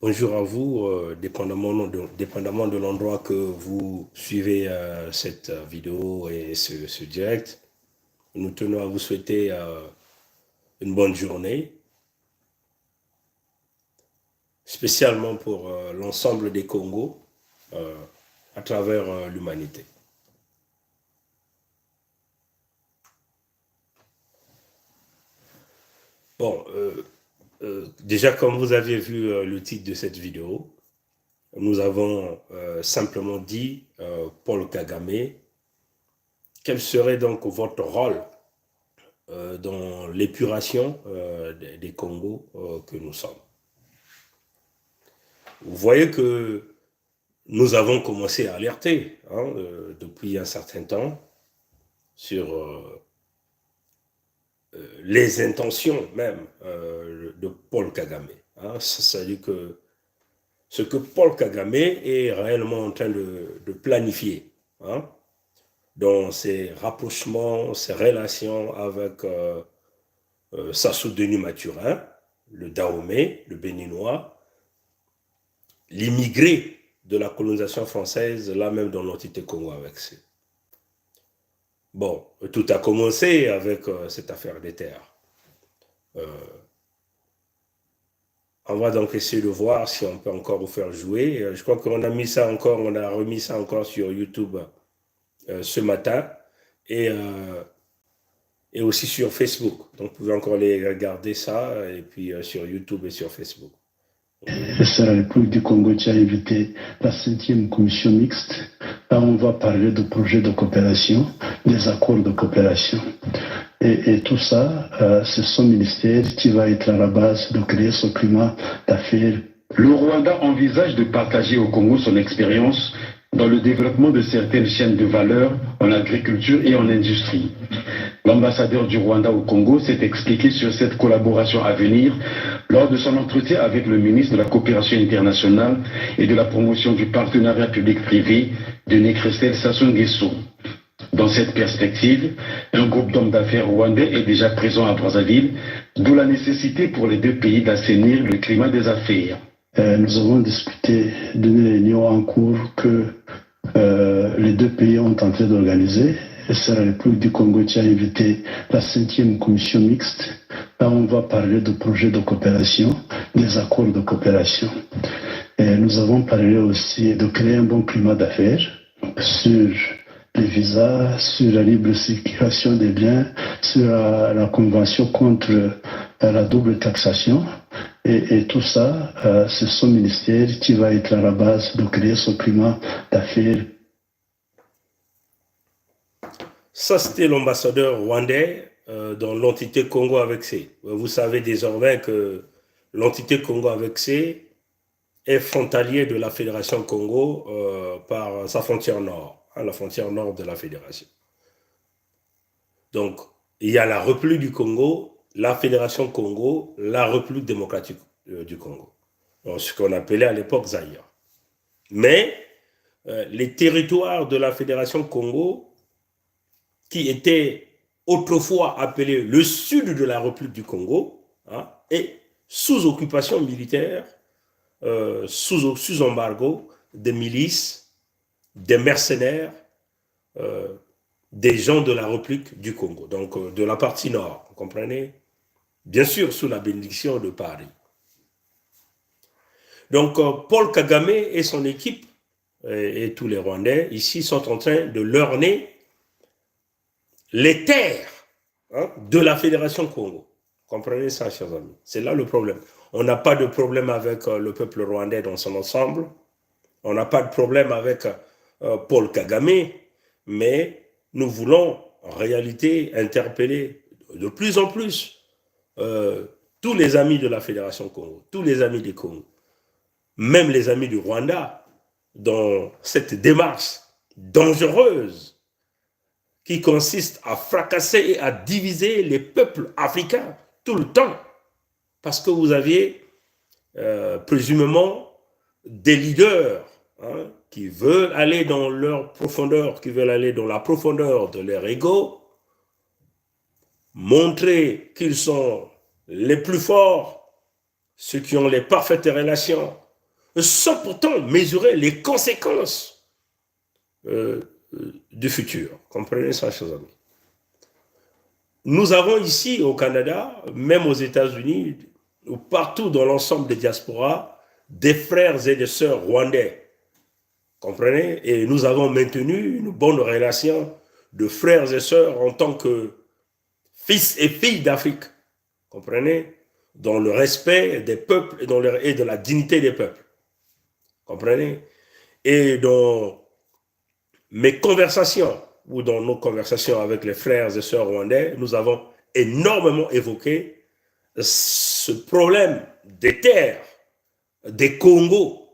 Bonjour à vous, dépendamment de l'endroit que vous suivez cette vidéo et ce direct. Nous tenons à vous souhaiter une bonne journée, spécialement pour l'ensemble des Congos euh, à travers l'humanité. Bon, déjà comme vous aviez vu le titre de cette vidéo, nous avons simplement dit, Paul Kagame, quel serait donc votre rôle dans l'épuration des Congos que nous sommes. Vous voyez que nous avons commencé à alerter depuis un certain temps sur les intentions même de Paul Kagame. C'est-à-dire que ce que Paul Kagame est réellement en train de planifier dans ses rapprochements, ses relations avec Sassou Denis Mathurin, le Dahomey, le Béninois, l'immigré de la colonisation française, là même dans l'entité Congo avec C. Bon, tout a commencé avec cette affaire des terres. On va donc essayer de voir si on peut encore vous faire jouer. Je crois qu'on a mis ça encore, on a remis ça encore sur YouTube ce matin et aussi sur Facebook. Donc, vous pouvez encore les regarder ça et puis sur YouTube et sur Facebook. C'est la République du Congo qui a invité la 5e commission mixte. Là, on va parler de projets de coopération, des accords de coopération. Et tout ça, c'est son ministère qui va être à la base de créer ce climat d'affaires. Le Rwanda envisage de partager au Congo son expérience dans le développement de certaines chaînes de valeur en agriculture et en industrie. L'ambassadeur du Rwanda au Congo s'est expliqué sur cette collaboration à venir lors de son entretien avec le ministre de la Coopération internationale et de la promotion du partenariat public-privé, Denis Christel Sassou Nguesso. Dans cette perspective, un groupe d'hommes d'affaires rwandais est déjà présent à Brazzaville, d'où la nécessité pour les deux pays d'assainir le climat des affaires. Nous avons discuté d'une réunion en cours que les deux pays ont tenté d'organiser. C'est la République du Congo qui a invité la 5e commission mixte. Là, on va parler de projets de coopération, des accords de coopération. Et nous avons parlé aussi de créer un bon climat d'affaires sur les visas, sur la libre circulation des biens, sur la convention contre la double taxation. Et tout ça, c'est son ministère qui va être à la base de créer ce climat d'affaires. Ça, c'était l'ambassadeur rwandais dans l'entité Congo avec C. Vous savez désormais que l'entité Congo avec C est frontalier de la Fédération Congo par sa frontière nord, la frontière nord de la Fédération. Donc, il y a la République du Congo, la Fédération Congo, la République démocratique du Congo, donc, ce qu'on appelait à l'époque Zaïre. Mais les territoires de la Fédération Congo, qui était autrefois appelé le sud de la République du Congo, est sous occupation militaire, sous embargo des milices, des mercenaires, des gens de la République du Congo, donc de la partie nord, vous comprenez? Bien sûr, sous la bénédiction de Paris. Donc, Paul Kagame et son équipe, et tous les Rwandais, ici, sont en train de lorgner les terres de la Fédération Congo. Comprenez ça, chers amis. C'est là le problème. On n'a pas de problème avec le peuple rwandais dans son ensemble. On n'a pas de problème avec Paul Kagame, mais nous voulons en réalité interpeller de plus en plus tous les amis de la Fédération Congo, tous les amis du Congo, même les amis du Rwanda, dans cette démarche dangereuse qui consiste à fracasser et à diviser les peuples africains tout le temps, parce que vous aviez présumément des leaders qui veulent aller dans leur profondeur, qui veulent aller dans la profondeur de leur ego, montrer qu'ils sont les plus forts, ceux qui ont les parfaites relations sans pourtant mesurer les conséquences du futur. Comprenez ça, chers amis. Nous avons ici au Canada, même aux États-Unis, ou partout dans l'ensemble des diasporas, des frères et des sœurs rwandais. Comprenez? Et nous avons maintenu une bonne relation de frères et sœurs en tant que fils et filles d'Afrique. Comprenez? Dans le respect des peuples et de la dignité des peuples. Comprenez? Et dans mes conversations, ou dans nos conversations avec les frères et sœurs rwandais, nous avons énormément évoqué ce problème des terres, des Congos,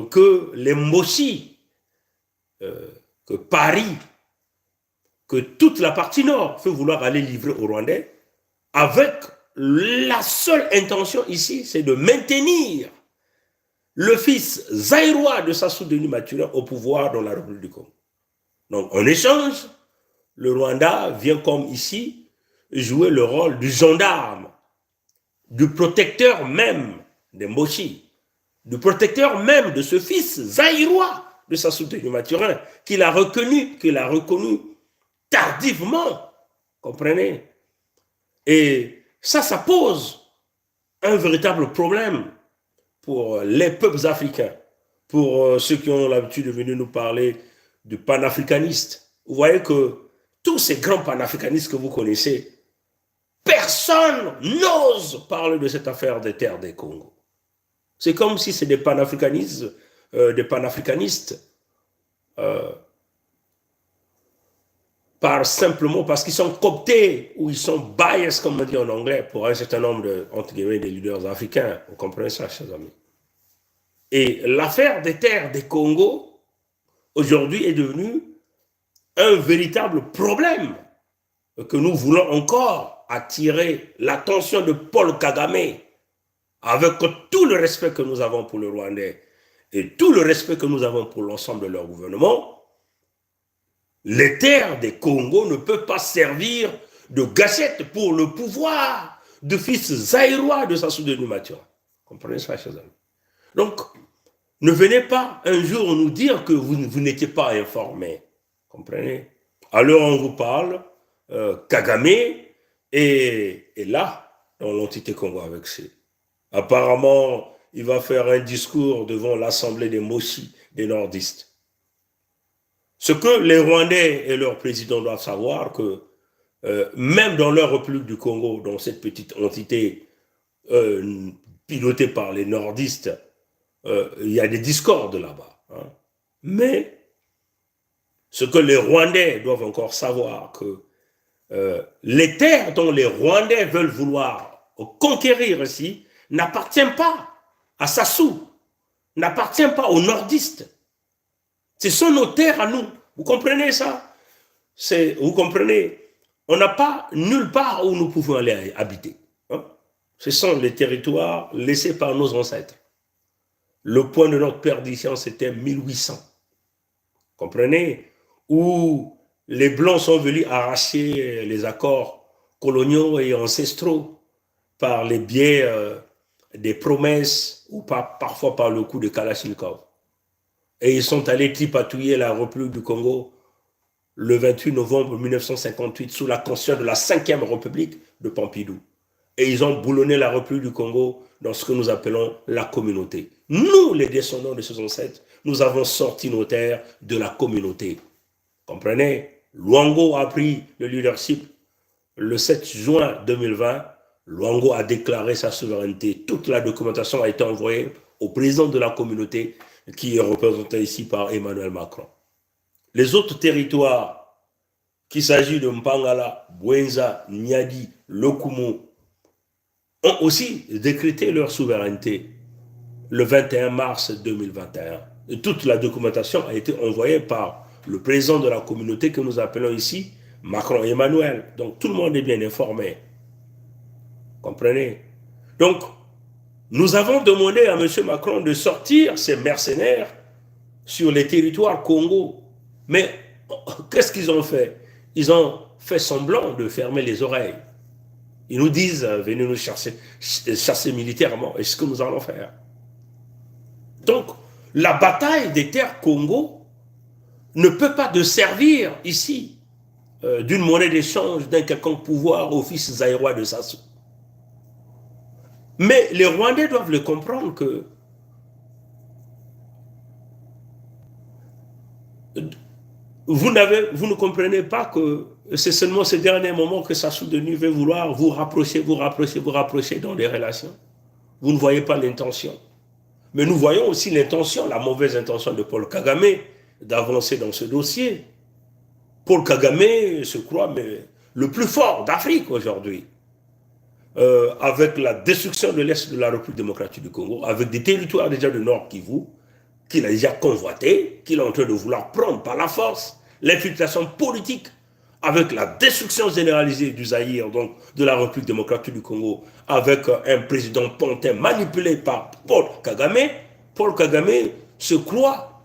que les Mboshi, que Paris, que toute la partie nord fait vouloir aller livrer aux Rwandais, avec la seule intention ici, c'est de maintenir le fils zaïrois de Sassou Denis Maturin au pouvoir dans la République du Congo. Donc, en échange, le Rwanda vient comme ici jouer le rôle du gendarme, du protecteur même des Mboshi, du protecteur même de ce fils zaïrois de Sassou Denis Maturin, qu'il a reconnu tardivement, comprenez? Et ça pose un véritable problème pour les peuples africains, pour ceux qui ont l'habitude de venir nous parler de panafricanistes. Vous voyez que tous ces grands panafricanistes que vous connaissez, personne n'ose parler de cette affaire des terres des Congo. C'est comme si c'est des panafricanistes, simplement parce qu'ils sont cooptés ou ils sont biased, comme on dit en anglais, pour un certain nombre de, entre guillemets, des leaders africains. Vous comprenez ça, chers amis? Et l'affaire des terres des Congo, aujourd'hui, est devenue un véritable problème que nous voulons encore attirer l'attention de Paul Kagame, avec tout le respect que nous avons pour le Rwandais et tout le respect que nous avons pour l'ensemble de leur gouvernement. Les terres des Congo ne peuvent pas servir de gâchette pour le pouvoir de fils zaïrois de Sassou Denis Maturin. Comprenez ça, chers amis? Donc, ne venez pas un jour nous dire que vous n'étiez pas informés. Comprenez? Alors on vous parle, Kagame est là, dans l'entité Congo avec ses. Apparemment, il va faire un discours devant l'Assemblée des Moshi, des nordistes. Ce que les Rwandais et leurs présidents doivent savoir, que même dans leur République du Congo, dans cette petite entité pilotée par les nordistes, il y a des discordes là-bas. Hein. Mais ce que les Rwandais doivent encore savoir, que les terres dont les Rwandais veulent vouloir conquérir ici n'appartiennent pas à Sassou, n'appartiennent pas aux nordistes. Ce sont nos terres à nous. Vous comprenez ça? Vous comprenez? On n'a pas nulle part où nous pouvons aller habiter. Hein? Ce sont les territoires laissés par nos ancêtres. Le point de notre perdition, c'était 1800. Comprenez? Où les Blancs sont venus arracher les accords coloniaux et ancestraux par les biais des promesses ou parfois par le coup de Kalachnikov. Et ils sont allés tripatouiller la République du Congo le 28 novembre 1958 sous la conscience de la 5e République de Pompidou. Et ils ont boulonné la République du Congo dans ce que nous appelons la communauté. Nous, les descendants de ces ancêtres, nous avons sorti nos terres de la communauté. Comprenez? Luango a pris le leadership le 7 juin 2020. Luango a déclaré sa souveraineté. Toute la documentation a été envoyée au président de la communauté, qui est représenté ici par Emmanuel Macron. Les autres territoires, qu'il s'agit de Mpangala, Bwenza, Nyadi, Lokumu, ont aussi décrété leur souveraineté le 21 mars 2021. Et toute la documentation a été envoyée par le président de la communauté que nous appelons ici Macron Emmanuel. Donc tout le monde est bien informé. Comprenez? Donc, nous avons demandé à M. Macron de sortir ces mercenaires sur les territoires Congo. Mais qu'est-ce qu'ils ont fait? Ils ont fait semblant de fermer les oreilles. Ils nous disent, venez nous chasser militairement. Et c'est ce que nous allons faire. Donc, la bataille des terres Congo ne peut pas te servir ici d'une monnaie d'échange d'un quelconque pouvoir au fils zaïrois de Sassou. Mais les Rwandais doivent le comprendre que vous ne comprenez pas que c'est seulement ces derniers moments que Sassou Denu veut vouloir vous rapprocher dans des relations. Vous ne voyez pas l'intention. Mais nous voyons aussi l'intention, la mauvaise intention de Paul Kagame d'avancer dans ce dossier. Paul Kagame se croit le plus fort d'Afrique aujourd'hui. Avec la destruction de l'Est de la République démocratique du Congo, avec des territoires déjà de Nord Kivu, qu'il a déjà convoité, qu'il est en train de vouloir prendre par la force, l'infiltration politique, avec la destruction généralisée du Zaïre, donc de la République démocratique du Congo, avec un président pontin manipulé par Paul Kagame se croit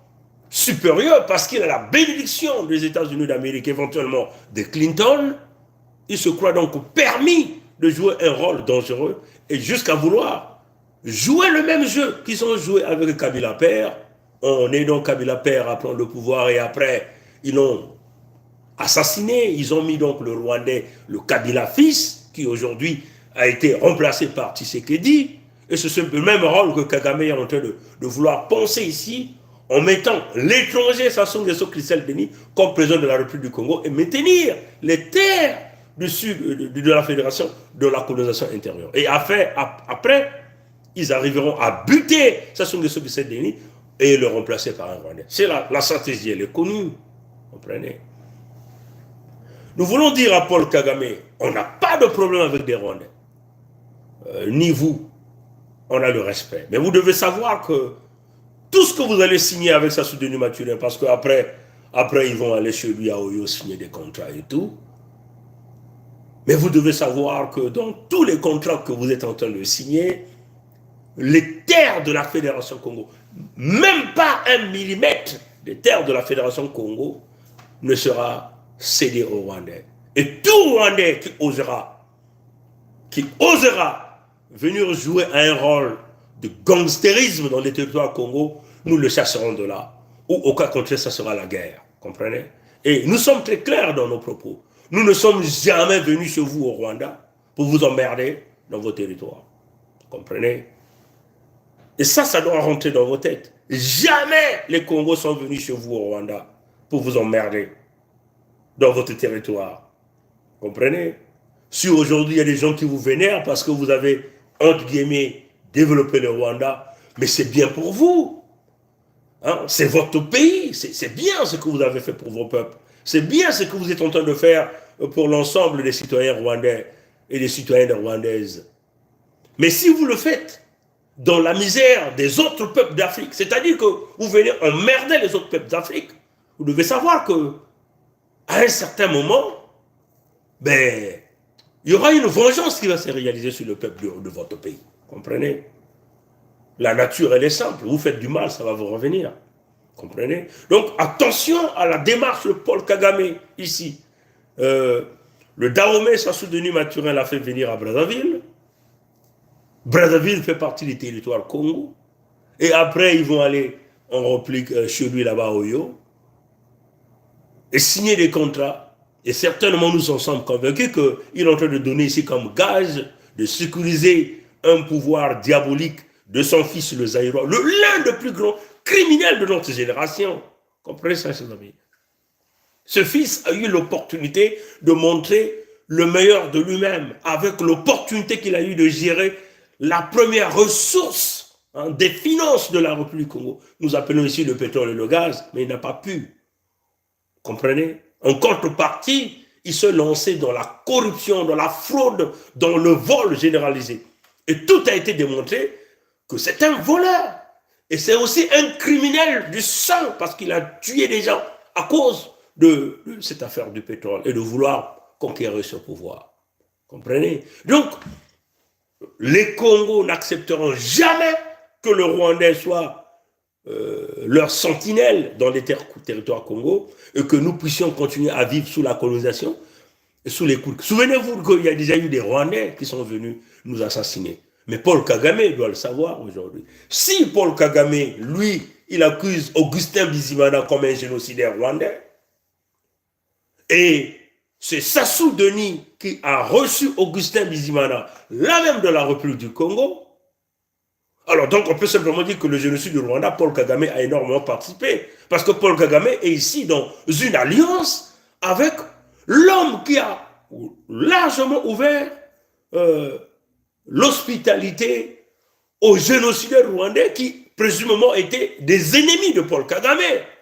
supérieur parce qu'il a la bénédiction des États-Unis d'Amérique, éventuellement de Clinton. Il se croit donc permis de jouer un rôle dangereux et jusqu'à vouloir jouer le même jeu qu'ils ont joué avec Kabila Père. On est donc Kabila Père à prendre le pouvoir et après, ils l'ont assassiné. Ils ont mis donc le Rwandais, le Kabila fils, qui aujourd'hui a été remplacé par Tshisekedi. Et c'est le même rôle que Kagame est en train de vouloir penser ici, en mettant l'étranger Sassou Nguesso Christelle Denis comme président de la République du Congo et maintenir les terres du sud de la fédération de la colonisation intérieure. Et après, ils arriveront à buter Sassou Nguesso Christelle Denis et le remplacer par un Rwandais. C'est la stratégie, elle est connue. Comprenez? Nous voulons dire à Paul Kagame, on n'a pas de problème avec des Rwandais. Ni vous. On a le respect. Mais vous devez savoir que tout ce que vous allez signer avec Sassou Denu Mathurin, parce qu'après ils vont aller chez lui à Oyo signer des contrats et tout. Mais vous devez savoir que dans tous les contrats que vous êtes en train de signer, les terres de la Fédération Congo, même pas 1 millimètre des terres de la Fédération Congo ne sera cédé aux Rwandais. Et tout Rwandais qui osera venir jouer un rôle de gangstérisme dans les territoires Congo, nous le chasserons de là. Ou au cas contraire, ça sera la guerre. Comprenez? Et nous sommes très clairs dans nos propos. Nous ne sommes jamais venus chez vous au Rwanda pour vous emmerder dans vos territoires. Comprenez? Et ça doit rentrer dans vos têtes. Jamais les Congos sont venus chez vous au Rwanda pour vous emmerder dans votre territoire. Comprenez? Si aujourd'hui il y a des gens qui vous vénèrent parce que vous avez, entre guillemets, développé le Rwanda, mais c'est bien pour vous. Hein? C'est votre pays. C'est bien ce que vous avez fait pour vos peuples. C'est bien ce que vous êtes en train de faire pour l'ensemble des citoyens rwandais et des citoyennes rwandaises. Mais si vous le faites dans la misère des autres peuples d'Afrique, c'est-à-dire que vous venez emmerder les autres peuples d'Afrique, vous devez savoir que à un certain moment, il y aura une vengeance qui va se réaliser sur le peuple de votre pays. Comprenez? La nature, elle est simple. Vous faites du mal, ça va vous revenir. Comprenez? Donc, attention à la démarche de Paul Kagame, ici. Le Dahomey Sassou Denu Mathurin l'a fait venir à Brazzaville. Brazzaville fait partie du territoire Congo. Et après, ils vont aller en réplique chez lui là-bas au Oyo et signer des contrats. Et certainement, nous sommes convaincus qu'il est en train de donner ici comme gage de sécuriser un pouvoir diabolique de son fils le Zaïrois, l'un des plus grands criminels de notre génération. Comprenez ça, chers amis? Ce fils a eu l'opportunité de montrer le meilleur de lui-même, avec l'opportunité qu'il a eu de gérer la première ressource des finances de la République du Congo. Nous appelons ici le pétrole et le gaz, mais il n'a pas pu. Comprenez? En contrepartie, il se lançait dans la corruption, dans la fraude, dans le vol généralisé. Et tout a été démontré que c'est un voleur. Et c'est aussi un criminel du sang parce qu'il a tué des gens à cause de cette affaire du pétrole et de vouloir conquérir ce pouvoir. Comprenez? Donc, les Congos n'accepteront jamais que le Rwandais soit leur sentinelle dans les territoires Congo et que nous puissions continuer à vivre sous la colonisation et sous les coups. Souvenez-vous qu'il y a déjà eu des Rwandais qui sont venus nous assassiner. Mais Paul Kagame doit le savoir aujourd'hui. Si Paul Kagame, lui, il accuse Augustin Bizimana comme un génocidaire rwandais, et c'est Sassou Denis qui a reçu Augustin Bizimana, là même de la République du Congo, alors donc on peut simplement dire que le génocide du Rwanda, Paul Kagame a énormément participé. Parce que Paul Kagame est ici dans une alliance avec l'homme qui a largement ouvert l'hospitalité aux génocidaires rwandais qui présumément étaient des ennemis de Paul Kagame.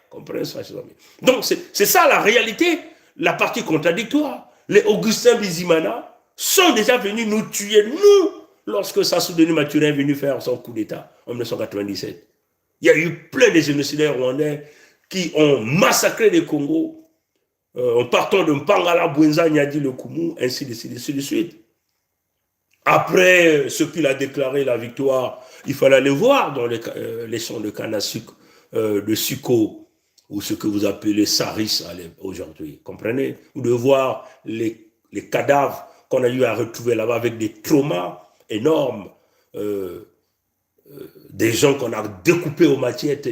Comprenez ça, chers amis. Donc c'est ça la réalité, la partie contradictoire. Les Augustin Bizimana sont déjà venus nous tuer, nous, lorsque Sassou Denis Mathurin est venu faire son coup d'État en 1997. Il y a eu plein de génocidaires rwandais qui ont massacré les Congos en partant de Mpangala, Bwenza, Nyadi, le Koumou, ainsi de suite. Après ce qu'il a déclaré la victoire, il fallait aller voir dans les champs de canne à sucre de Suko, ou ce que vous appelez Saris aujourd'hui. Comprenez? Ou de voir les cadavres qu'on a eu à retrouver là-bas avec des traumas énormes, des gens qu'on a découpés aux machettes,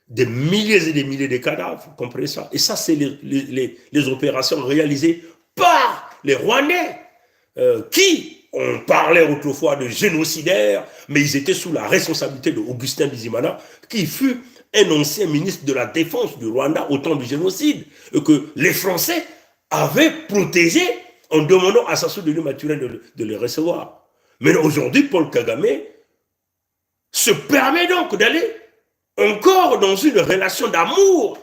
des milliers et des milliers de cadavres, vous comprenez ça? Et ça, c'est les opérations réalisées par les Rwandais, qui on parlait autrefois de génocidaires, mais ils étaient sous la responsabilité de Augustin Bizimana, qui fut un ancien ministre de la Défense du Rwanda au temps du génocide, et que les Français avaient protégé en demandant à Sassou Denis Mathurin de les recevoir. Mais aujourd'hui, Paul Kagame se permet donc d'aller encore dans une relation d'amour,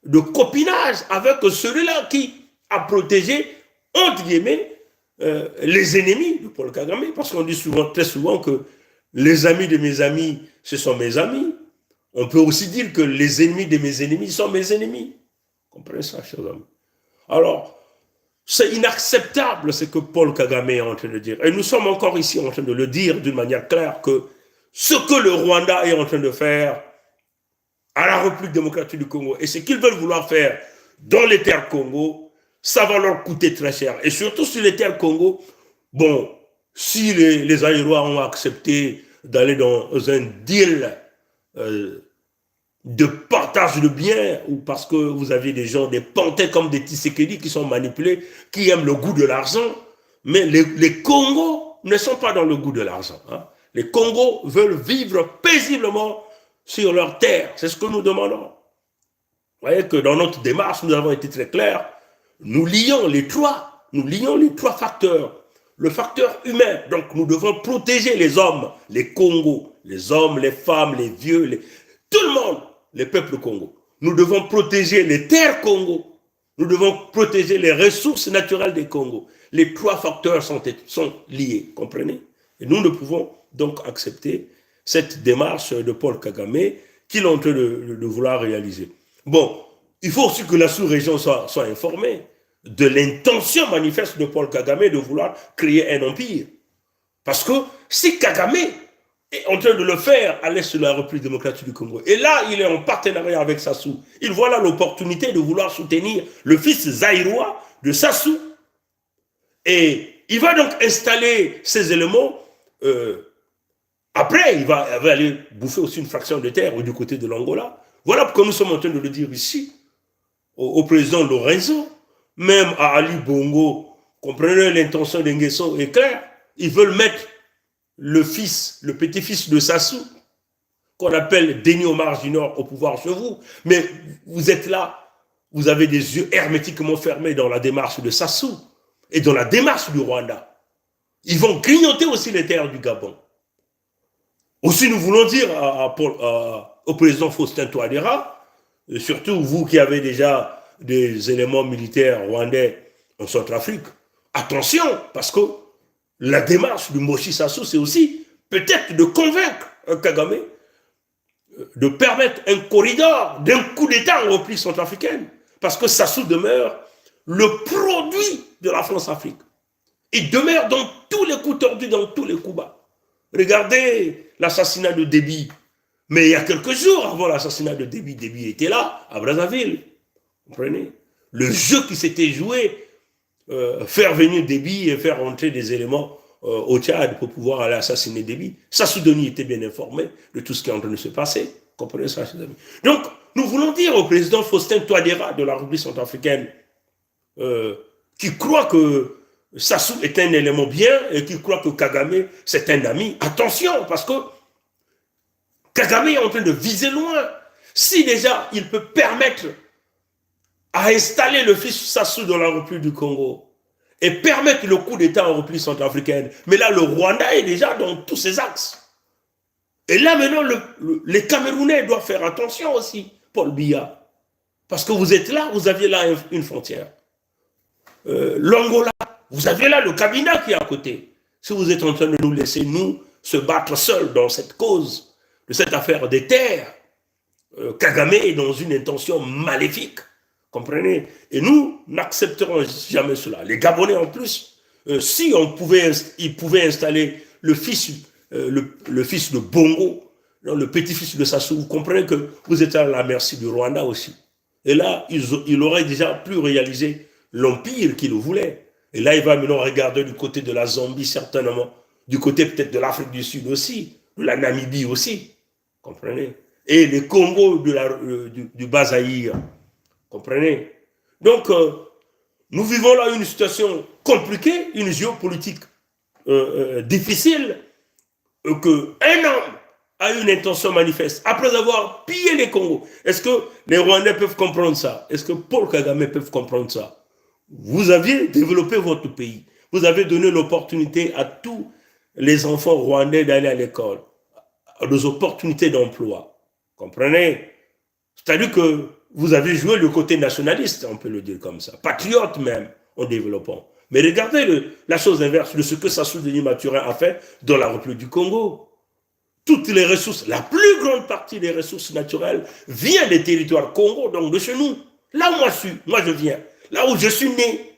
de copinage avec celui-là qui a protégé, entre guillemets, les ennemis de Paul Kagame. Parce qu'on dit souvent, très souvent que les amis de mes amis, ce sont mes amis. On peut aussi dire que les ennemis de mes ennemis sont mes ennemis. Comprenez ça, chers amis? Alors, c'est inacceptable ce que Paul Kagame est en train de dire. Et nous sommes encore ici en train de le dire d'une manière claire que ce que le Rwanda est en train de faire à la République démocratique du Congo et ce qu'ils veulent vouloir faire dans les terres Congo, ça va leur coûter très cher. Et surtout sur les terres Congo, bon, si les Aïrois ont accepté d'aller dans un deal de partage de biens, ou parce que vous avez des gens, des pantins comme des Tshisekedi qui sont manipulés, qui aiment le goût de l'argent, mais les Congos ne sont pas dans le goût de l'argent. Hein. Les Congos veulent vivre paisiblement sur leur terre. C'est ce que nous demandons. Vous voyez que dans notre démarche, nous avons été très clairs. Nous lions les trois facteurs. Le facteur humain, donc nous devons protéger les hommes, les Congos, les hommes, les femmes, les vieux, tout le monde, les peuples Congo. Nous devons protéger les terres Congo. Nous devons protéger les ressources naturelles des Congo. Les trois facteurs sont liés, comprenez? Et nous ne pouvons donc accepter cette démarche de Paul Kagame qu'il est en train de vouloir réaliser. Bon, il faut aussi que la sous-région soit informée de l'intention manifeste de Paul Kagame de vouloir créer un empire. Parce que si Kagame est en train de le faire à l'est de la République démocratique du Congo, et là, il est en partenariat avec Sassou, il voit là l'opportunité de vouloir soutenir le fils zaïrois de Sassou, et il va donc installer ces éléments. Après, il va aller bouffer aussi une fraction de terre du côté de l'Angola. Voilà pourquoi nous sommes en train de le dire ici, au président Lorenzo, même à Ali Bongo. Comprenez, l'intention d'Nguesso est claire. Ils veulent mettre le petit-fils de Sassou, qu'on appelle Denis Omar Junior, au pouvoir chez vous. Mais vous êtes là, vous avez des yeux hermétiquement fermés dans la démarche de Sassou et dans la démarche du Rwanda. Ils vont grignoter aussi les terres du Gabon. Aussi, nous voulons dire au président Faustin Touadéra, surtout vous qui avez déjà des éléments militaires rwandais en Centrafrique, attention, parce que la démarche de Moshi Sassou, c'est aussi peut-être de convaincre Kagame de permettre un corridor d'un coup d'État en République centrafricaine, parce que Sassou demeure le produit de la France-Afrique. Il demeure dans tous les coups tordus, dans tous les coups bas. Regardez l'assassinat de Déby. Mais il y a quelques jours avant l'assassinat de Déby, Déby était là, à Brazzaville. Vous comprenez? Le jeu qui s'était joué, faire venir Déby et faire entrer des éléments au Tchad pour pouvoir aller assassiner Déby. Sassou Doni était bien informé de tout ce qui est en train de se passer. Comprenez ça, chers amis. Donc, nous voulons dire au président Faustin Touadéra de la République centrafricaine, qui croit que Sassou est un élément bien et qui croit que Kagame, c'est un ami. Attention, parce que Kagame est en train de viser loin. Si déjà il peut permettre à installer le fils Sassou dans la République du Congo et permettre le coup d'État en République centrafricaine, mais là, le Rwanda est déjà dans tous ses axes. Et là, maintenant, les Camerounais doivent faire attention aussi, Paul Biya. Parce que vous êtes là, vous aviez là une frontière. L'Angola, vous aviez là le Cabinda qui est à côté. Si vous êtes en train de nous laisser, nous, se battre seuls dans cette cause, de cette affaire des terres, Kagame est dans une intention maléfique. Comprenez? Et nous n'accepterons jamais cela. Les Gabonais, en plus, si ils pouvaient installer le fils de Bongo, le petit-fils de Sassou, vous comprenez que vous êtes à la merci du Rwanda aussi. Et là, il aurait déjà pu réaliser l'empire qu'il voulait. Et là, il va maintenant regarder du côté de la Zambie, certainement, du côté peut-être de l'Afrique du Sud aussi, de la Namibie aussi. Comprenez? Et les Congos du Bas-Zaïre. Comprenez? Donc, nous vivons là une situation compliquée, une géopolitique difficile, qu'un homme a une intention manifeste, après avoir pillé les Congos. Est-ce que les Rwandais peuvent comprendre ça? Est-ce que Paul Kagame peut comprendre ça? Vous aviez développé votre pays. Vous avez donné l'opportunité à tous les enfants rwandais d'aller à l'école, des opportunités d'emploi. Comprenez? C'est-à-dire que vous avez joué le côté nationaliste, on peut le dire comme ça, patriote même, en développant. Mais regardez la chose inverse de ce que Sassou Denis Mathurin a fait dans la République du Congo. Toutes les ressources, la plus grande partie des ressources naturelles vient des territoires Congo, donc de chez nous. Là où moi je viens, là où je suis né,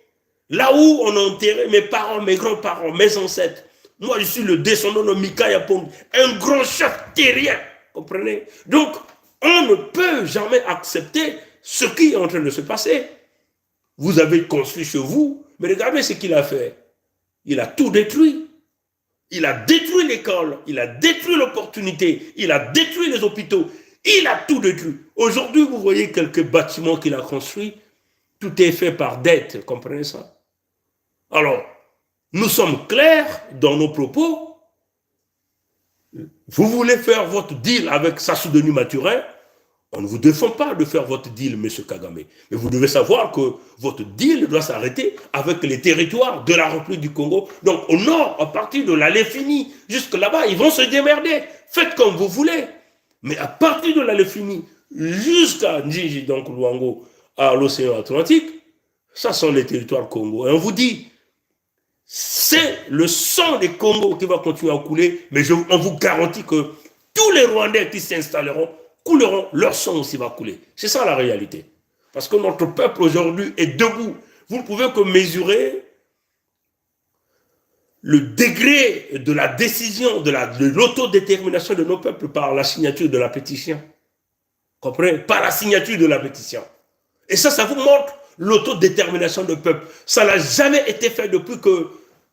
là où on a enterré mes parents, mes grands-parents, mes ancêtres. Moi je suis le descendant de Mika Yapong, un grand chef terrien, comprenez? Donc, on ne peut jamais accepter ce qui est en train de se passer. Vous avez construit chez vous, mais regardez ce qu'il a fait. Il a tout détruit. Il a détruit l'école, il a détruit l'opportunité, il a détruit les hôpitaux, il a tout détruit. Aujourd'hui, vous voyez quelques bâtiments qu'il a construits, tout est fait par dette, comprenez ça? Alors, nous sommes clairs dans nos propos. Vous voulez faire votre deal avec Sassou Denis Mathurin, on ne vous défend pas de faire votre deal, M. Kagame. Mais vous devez savoir que votre deal doit s'arrêter avec les territoires de la République du Congo. Donc au nord, à partir de la Léfini, jusque là-bas, ils vont se démerder. Faites comme vous voulez. Mais à partir de la Léfini, jusqu'à Ndjiji, donc Luango, à l'océan Atlantique, ça sont les territoires Congo. Et on vous dit, c'est le sang des Congos qui va continuer à couler, mais on vous garantit que tous les Rwandais qui s'installeront couleront, leur sang aussi va couler. C'est ça la réalité. Parce que notre peuple aujourd'hui est debout. Vous ne pouvez que mesurer le degré de la décision, de l'autodétermination de nos peuples par la signature de la pétition. Comprenez? Par la signature de la pétition. Et ça vous montre l'autodétermination du peuple. Ça n'a jamais été fait depuis que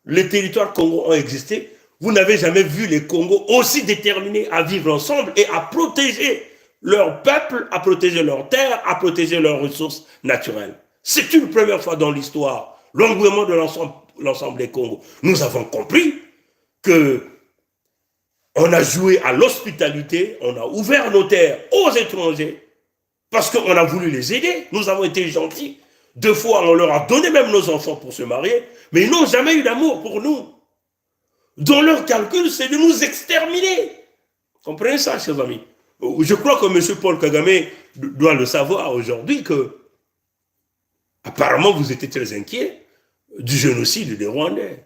les territoires Congo ont existé. Vous n'avez jamais vu les Congos aussi déterminés à vivre ensemble et à protéger leur peuple, à protéger leurs terres, à protéger leurs ressources naturelles. C'est une première fois dans l'histoire, l'engouement de l'ensemble des Congos. Nous avons compris que on a joué à l'hospitalité, on a ouvert nos terres aux étrangers parce qu'on a voulu les aider. Nous avons été gentils. 2 fois, on leur a donné même nos enfants pour se marier, mais ils n'ont jamais eu d'amour pour nous. Dans leur calcul, c'est de nous exterminer. Comprenez ça, chers amis? Je crois que M. Paul Kagame doit le savoir aujourd'hui que apparemment vous étiez très inquiet du génocide des Rwandais.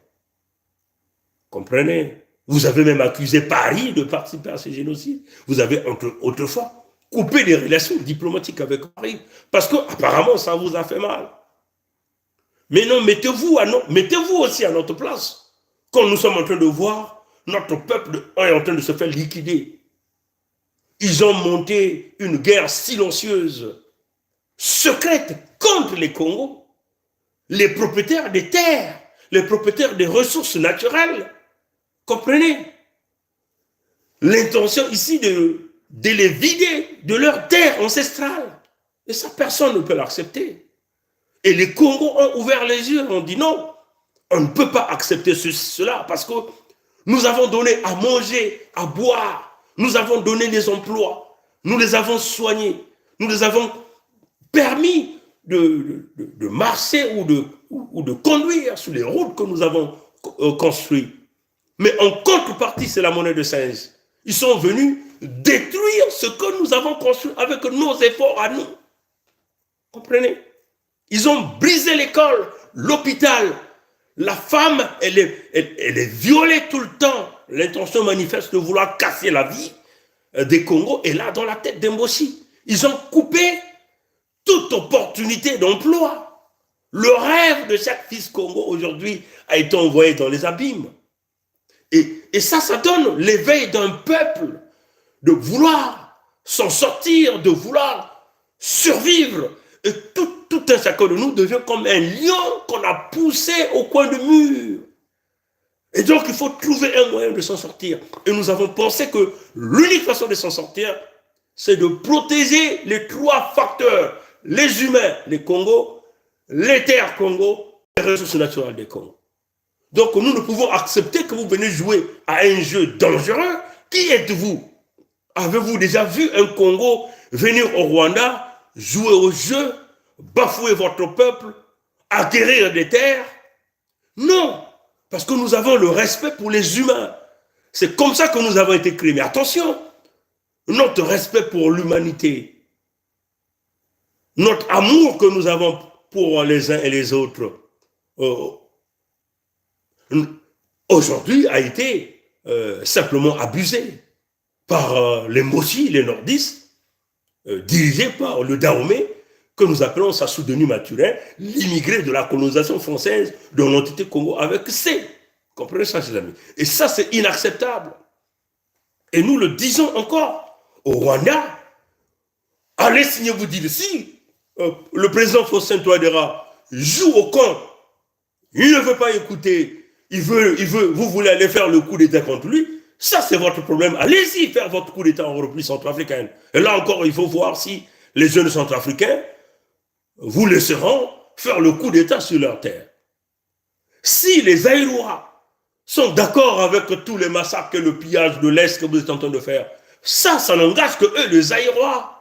Comprenez? Vous avez même accusé Paris de participer à ce génocide. Vous avez autrefois coupé les relations diplomatiques avec Paris parce que apparemment ça vous a fait mal. Mais non, mettez-vous aussi à notre place. Quand nous sommes en train de voir notre peuple est en train de se faire liquider. Ils ont monté une guerre silencieuse, secrète contre les Congos, les propriétaires des terres, les propriétaires des ressources naturelles. Comprenez? L'intention ici de les vider de leur terre ancestrale. Et ça, personne ne peut l'accepter. Et les Congos ont ouvert les yeux, ont dit non, on ne peut pas accepter cela parce que nous avons donné à manger, à boire, nous avons donné des emplois, nous les avons soignés, nous les avons permis de marcher ou de conduire sur les routes que nous avons construites. Mais en contrepartie, c'est la monnaie de singe. Ils sont venus détruire ce que nous avons construit avec nos efforts à nous. Comprenez? Ils ont brisé l'école, l'hôpital. La femme, elle est violée tout le temps. L'intention manifeste de vouloir casser la vie des Congos est là dans la tête d'Emboshi. Ils ont coupé toute opportunité d'emploi. Le rêve de chaque fils Congo aujourd'hui a été envoyé dans les abîmes. Et ça donne l'éveil d'un peuple de vouloir s'en sortir, de vouloir survivre. Et tout un chacun de nous devient comme un lion qu'on a poussé au coin du mur. Et donc, il faut trouver un moyen de s'en sortir. Et nous avons pensé que l'unique façon de s'en sortir, c'est de protéger les trois facteurs. Les humains, les Congos, les terres Congo, les ressources naturelles des Congos. Donc, nous ne pouvons accepter que vous venez jouer à un jeu dangereux. Qui êtes-vous? Avez-vous déjà vu un Congo venir au Rwanda, jouer au jeu, bafouer votre peuple, acquérir des terres? Non, parce que nous avons le respect pour les humains. C'est comme ça que nous avons été créés. Mais attention, notre respect pour l'humanité, notre amour que nous avons pour les uns et les autres, aujourd'hui a été simplement abusé par les Moshi, les nordistes, dirigés par le Dahomey, que nous appelons Sassou Denis Mathurin, l'immigré de la colonisation française de l'entité Congo avec C. Comprenez ça, chers amis? Et ça, c'est inacceptable. Et nous le disons encore au Rwanda. Allez signer, vous dites, si le président Faustin Touadéra joue au camp, il ne veut pas écouter, vous voulez aller faire le coup d'État contre lui, ça c'est votre problème. Allez-y faire votre coup d'État en République centrafricaine. Et là encore, il faut voir si les jeunes centrafricains vous laisseront faire le coup d'État sur leur terre. Si les Aïrois sont d'accord avec tous les massacres et le pillage de l'Est que vous êtes en train de faire, ça n'engage que eux, les Aïrois,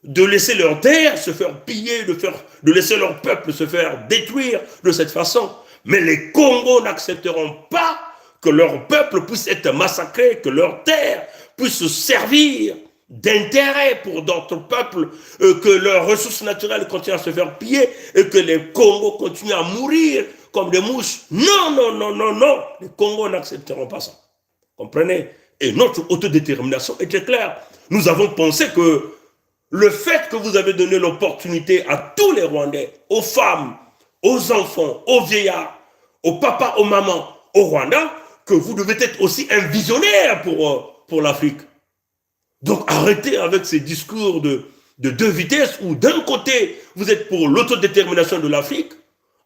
de laisser leur terre se faire piller, de laisser leur peuple se faire détruire de cette façon. Mais les Congos n'accepteront pas que leur peuple puisse être massacré, que leur terre puisse se servir d'intérêt pour d'autres peuples, que leurs ressources naturelles continuent à se faire piller et que les Congos continuent à mourir comme des mouches. Non, non, non, non, non. Les Congos n'accepteront pas ça. Comprenez? Et notre autodétermination était claire. Nous avons pensé que le fait que vous avez donné l'opportunité à tous les Rwandais, aux femmes, aux enfants, aux vieillards, aux papas, aux mamans, au Rwanda, que vous devez être aussi un visionnaire pour l'Afrique. Donc arrêtez avec ces discours de deux vitesses où d'un côté, vous êtes pour l'autodétermination de l'Afrique,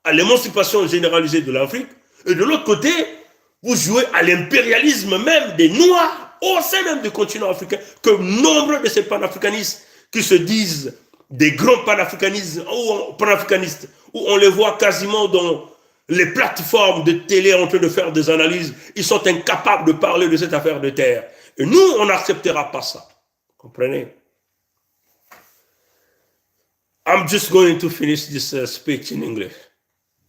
à l'émancipation généralisée de l'Afrique, et de l'autre côté, vous jouez à l'impérialisme même des Noirs, au sein même du continent africain, que nombre de ces panafricanistes qui se disent des grands panafricanistes, où on les voit quasiment dans les plateformes de télé en train de faire des analyses, ils sont incapables de parler de cette affaire de terre. Et nous, on n'acceptera pas ça. Comprenez? I'm just going to finish this speech in English.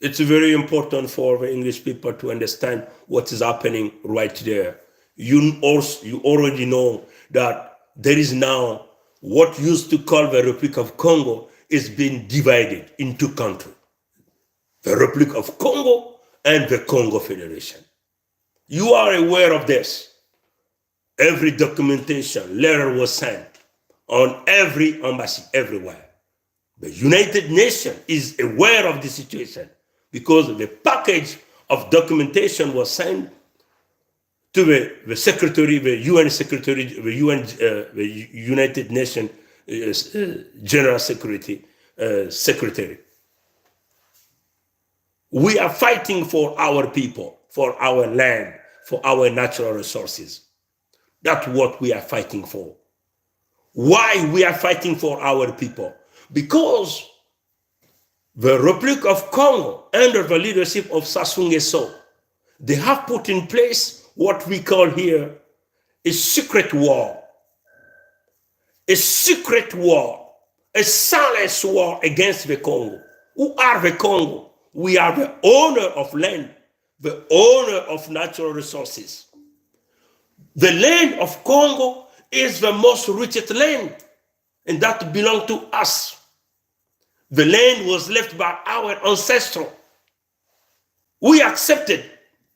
It's very important for the English people to understand what is happening right there. You already know that there is now what used to call the Republic of Congo is being divided in two countries. The Republic of Congo and the Congo Federation. You are aware of this. Every documentation, letter was sent on every embassy, everywhere. The United Nations is aware of the situation because the package of documentation was sent to the secretary, the UN secretary, the United Nations General Secretary. We are fighting for our people, for our land, for our natural resources. That's what we are fighting for. Why we are fighting for our people? Because the Republic of Congo, under the leadership of Sassou Nguesso, they have put in place what we call here a secret war. A secret war, a silent war against the Congo. Who are the Congo? We are the owner of land, the owner of natural resources. The land of Congo is the most richest land, and that belongs to us. The land was left by our ancestors. We accepted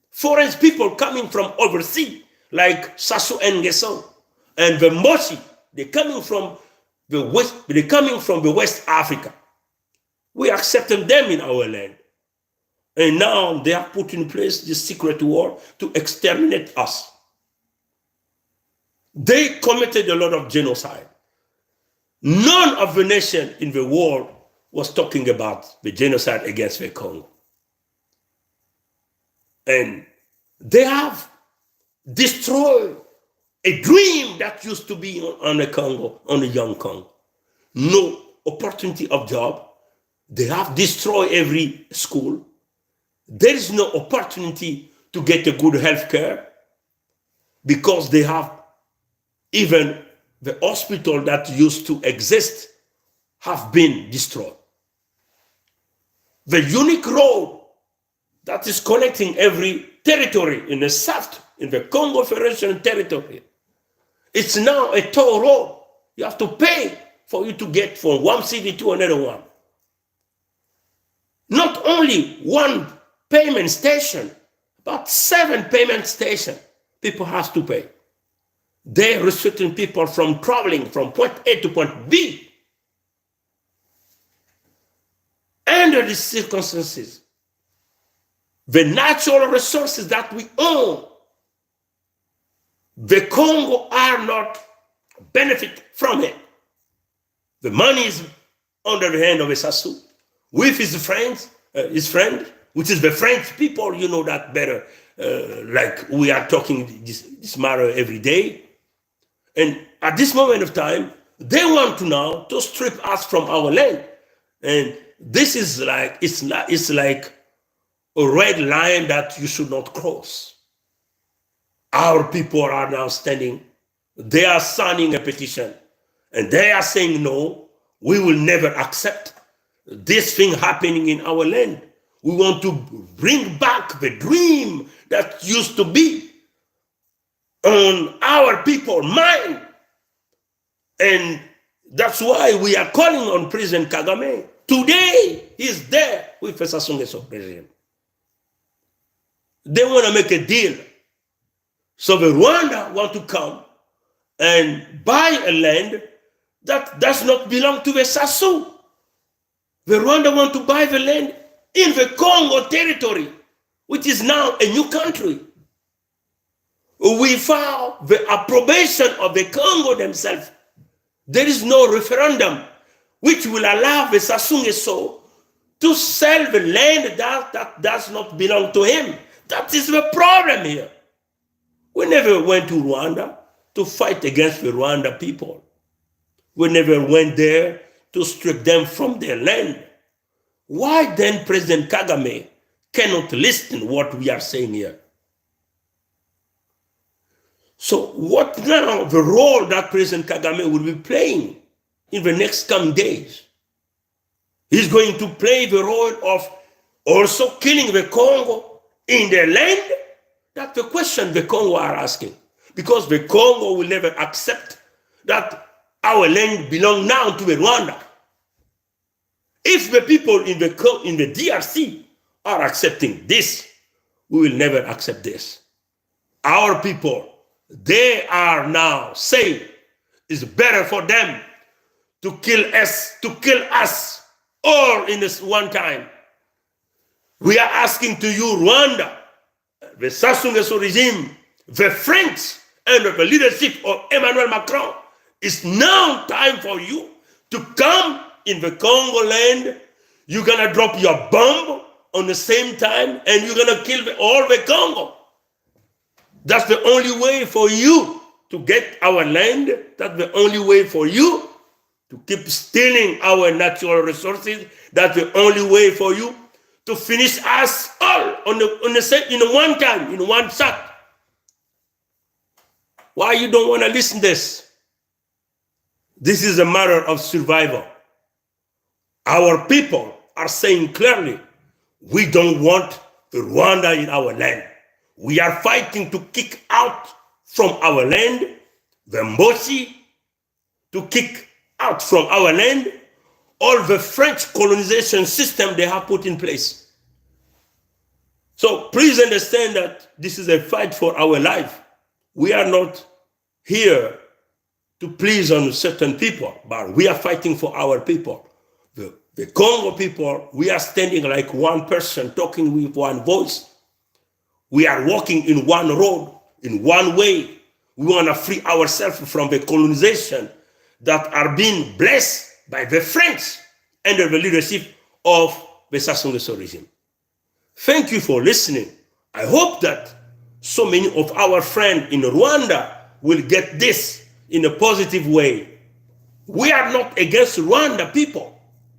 foreign people coming from overseas, like Sassou Nguesso and the Moshi. They're coming from the West. They're coming from the West Africa. We accepted them in our land, and now they have put in place this secret war to exterminate us. They committed a lot of genocide. None of the nation in the world was talking about the genocide against the Congo. And they have destroyed a dream that used to be on the Congo, on the young Congo. No opportunity of job. They have destroyed every school. There is no opportunity to get a good health care because they have even the hospital that used to exist have been destroyed. The unique road that is connecting every territory in the south, in the Congo Federation territory, it's now a toll road. You have to pay for you to get from one city to another one. Not only one payment station, but 7 payment stations people have to pay. They restricting people from traveling from point A to point B. Under these circumstances, the natural resources that we own, the Congo are not benefit from it. The money is under the hand of a Sassou with his friend, which is the French people, you know that better. Like we are talking this matter every day. And at this moment of time, they want to now to strip us from our land. And this is like, it's like a red line that you should not cross. Our people are now standing, they are signing a petition, and they are saying, no, we will never accept this thing happening in our land. We want to bring back the dream that used to be on our people's mind. And that's why we are calling on President Kagame. Today, he's there with the Sassou Nguesso regime. They want to make a deal. So the Rwanda want to come and buy a land that does not belong to the Sassou. The Rwanda want to buy the land in the Congo territory, which is now a new country. Without the approbation of the Congo themselves, there is no referendum which will allow the Sassou Nguesso to sell the land that does not belong to him. That is the problem here. We never went to Rwanda to fight against the Rwanda people. We never went there to strip them from their land. Why then President Kagame cannot listen to what we are saying here? So what now the role that President Kagame will be playing in the next coming days? He's going to play the role of also killing the Congo in their land? That's the question the Congo are asking. Because the Congo will never accept that our land belongs now to the Rwanda. If the people in the DRC are accepting this, we will never accept this. Our people, they are now saying it's better for them to kill us all in this one time. We are asking to you, Rwanda, the Sassou Nguesso regime, the French, under the leadership of Emmanuel Macron, it's now time for you to come in the Congo land. You're going to drop your bomb on the same time, and you're going to kill all the Congo. That's the only way for you to get our land. That's the only way for you to keep stealing our natural resources. That's the only way for you to finish us all in one time, in one shot. Why you don't want to listen to this? This is a matter of survival. Our people are saying clearly, we don't want Rwanda in our land. We are fighting to kick out from our land the Mboshi, to kick out from our land all the French colonization system they have put in place. So please understand that this is a fight for our life. We are not here to please on certain people, but we are fighting for our people. The Congo people, we are standing like one person, talking with one voice. We are walking in one road, in one way. We want to free ourselves from the colonization that are being blessed by the French under the leadership of the Sassou Nguesso regime. Thank you for listening. I hope that so many of our friends in Rwanda will get this in a positive way. We are not against Rwanda people.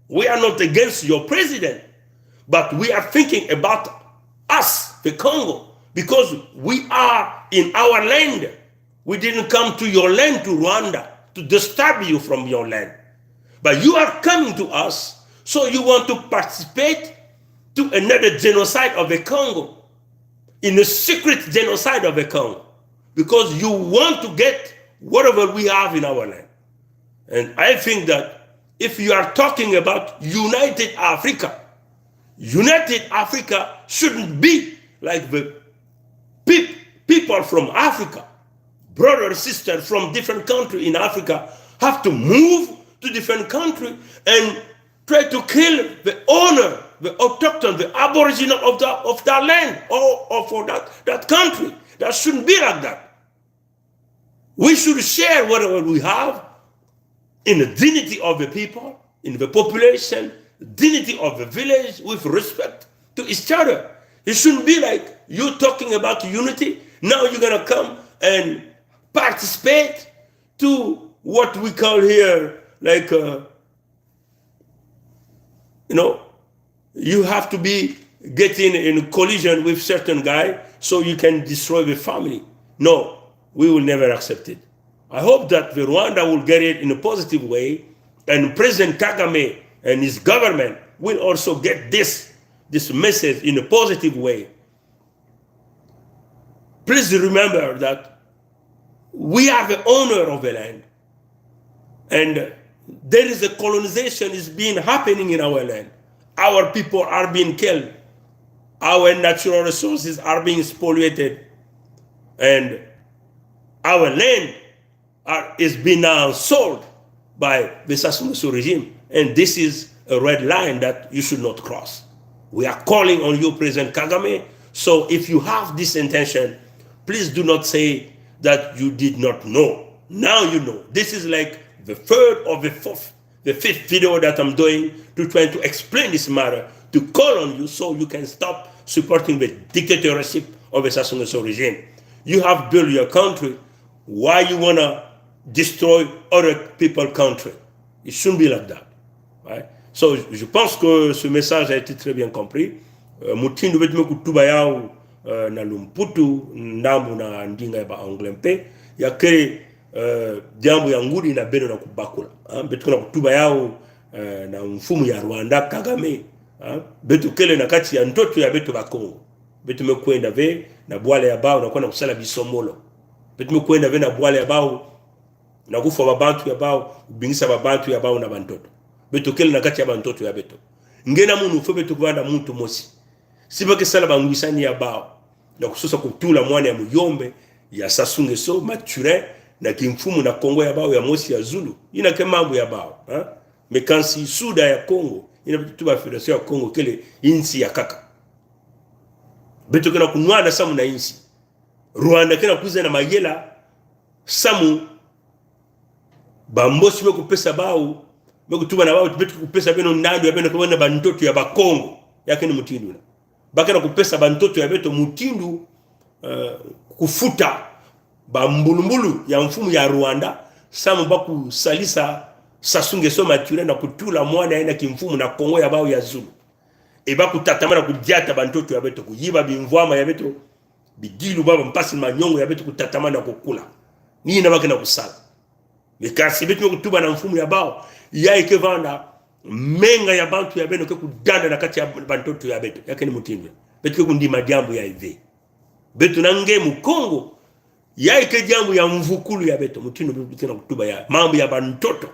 We are not against your president, but we are thinking about us, the Congo, because we are in our land. We didn't come to your land, to Rwanda, to disturb you from your land. But you are coming to us, so you want to participate to another genocide of the Congo, in a secret genocide of the Congo, because you want to get whatever we have in our land. And I think that if you are talking about United Africa shouldn't be like the people from Africa. Brothers and sisters from different countries in Africa have to move to different countries and try to kill the owner, the autochthon, the aboriginal of that land or for that country. That shouldn't be like that. We should share whatever we have in the dignity of the people, in the population, dignity of the village, with respect to each other. It shouldn't be like you talking about unity. Now you're going to come and participate to what we call here, like, you have to be getting in collision with certain guy so you can destroy the family. No, we will never accept it. I hope that the Rwanda will get it in a positive way, and President Kagame and his government will also get this message in a positive way. Please remember that we are the owner of the land, and there is a colonization is being happening in our land. Our people are being killed. Our natural resources are being spoliated, and our land is being now sold by the Sassou Nguesso regime. And this is a red line that you should not cross. We are calling on you, President Kagame. So if you have this intention, please do not say that you did not know. Now you know. This is like the third or the fifth video that I'm doing to try to explain this matter, to call on you so you can stop supporting the dictatorship of the Sassou Nguesso regime. You have built your country. Why you want to destroy other people's country? It shouldn't be like that. Right? So, je pense que ce message a été très bien compris. Mutindu betume kutuba yao na lumputu ndambu na ndinga ba anglempe ya ke jambo ya ngudi na beno na kubakula. Betu na kutuba yao na mfumu ya Rwanda Kagame. Betu kele na kati ya ntoto ya betu ba Congo. Betu mekwenda ve na bwale ya bao na kwa na kusala bisomolo. Betu mekwenda ve na bwale ya bao na kufa babantu ya bao, ubingisa babantu ya bao na bantoto. Betu kele na kati ya bantoto ya betu. Ngena munu ufe betu kuwanda muntu mosi. Sipa kesala banguisani ya bao. Na kusosa kutula mwane ya muyombe, ya Sassou Nguesso, Maturin, na kimfumu na Kongo ya bao ya mosi ya Zulu. Ina ke mambo ya bao. Mekansi suda ya Kongo. Ina betu ba federation ya Kongo kele insi ya kaka. Betu kena kunwada samu na insi. Rwanda kena kuze na magela samu bambosi meku pesa bao meku tuba na bao betu kupesa beno nando ya beno kubona bantoto ya bakongo yake ni mutindu na bakena kupesa bantoto ya beto mutindu kufuta bambulumbulu ya mfumu ya Rwanda samu baku salisa Sassou Nguesso mature na kutula mwana aenda kimfumu na Kongo ya bao ya Zulu e baku tatamana kudiata bantoto ya beto kuyiba bimvwama ya beto bidilu baba mpasi manyongo ya beto kutatamana kukula ni na bakena kusala mikasi betu kutuba na mfumu ya bao ya ikevanda menga ya bantu ya beno ke kudanda na kati ya bantoto ya beto yake ni mutimbe betu kundima jambo ya ive betu nange mu Kongo ya ike jambo ya mvukulu ya beto mutindo betu na kutuba ya mambo ya bantoto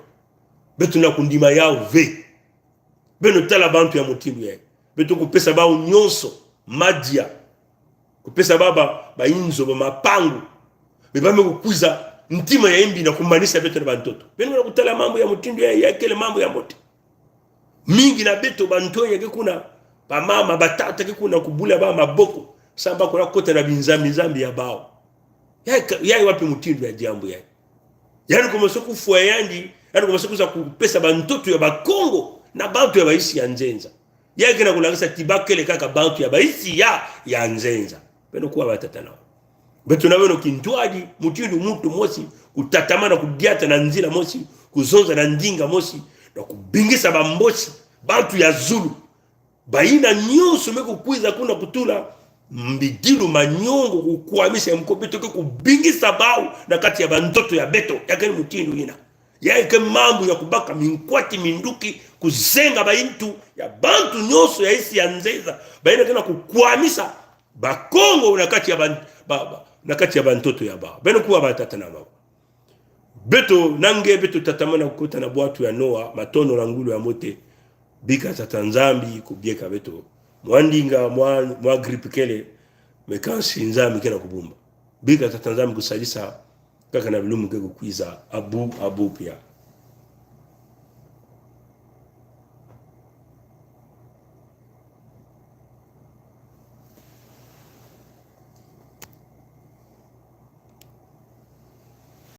betu na kundima yao ve beno tala bantu ya mutindo ya betu kupesa bao nyonso madia kupesa baba bainzo ba mapangu bebame kukuza ntima ya imbi na kumanisha beto na bantoto beno na kutala mambo ya mutindo ya kele mambo ya mote mingi na beto bantoye ke kuna ba mama batata ke kuna kubula ba maboko samba kuna kota na binzambi ya bao yai wapi mutindo ya jambo ya yani kuma soku fua yandi yani kuma soku za kupesa bantoto ya bakongo na bantu ya baisi ya nzenza yai kena kulangisa tibakele kaka bantu ya baisi ya nzenza beno kuwa batata nao beto na beno kintwaji mutindo mtu mosi kutatamana kudiata na nzila mosi kuzonza na ndinga mosi na kubingisa bambosi bantu ya Zulu baina nyonso meko kuiza kuna kutula mbidilu manyongo kukwamisha mkobeto ke kubingisa bao na kati ya bantoto ya beto yakeni mutindo ina yaike mambo ya kubaka minkwati minduki kuzenga baintu ya bantu nyonso ya isi ya nzeza baina tena kukwamisha bakongo na kati ya na kati ya bantoto ya bao beno kuwa batata na bao beto nange beto tatamana kukota na bwatu ya Noa matono na ngulu ya mote bika tatanzambi kubieka beto mwandinga mwa grip kele mekansi nzambi kena kubumba bika tatanzambi kusalisa kaka na bilumu ke kukwiza abu pia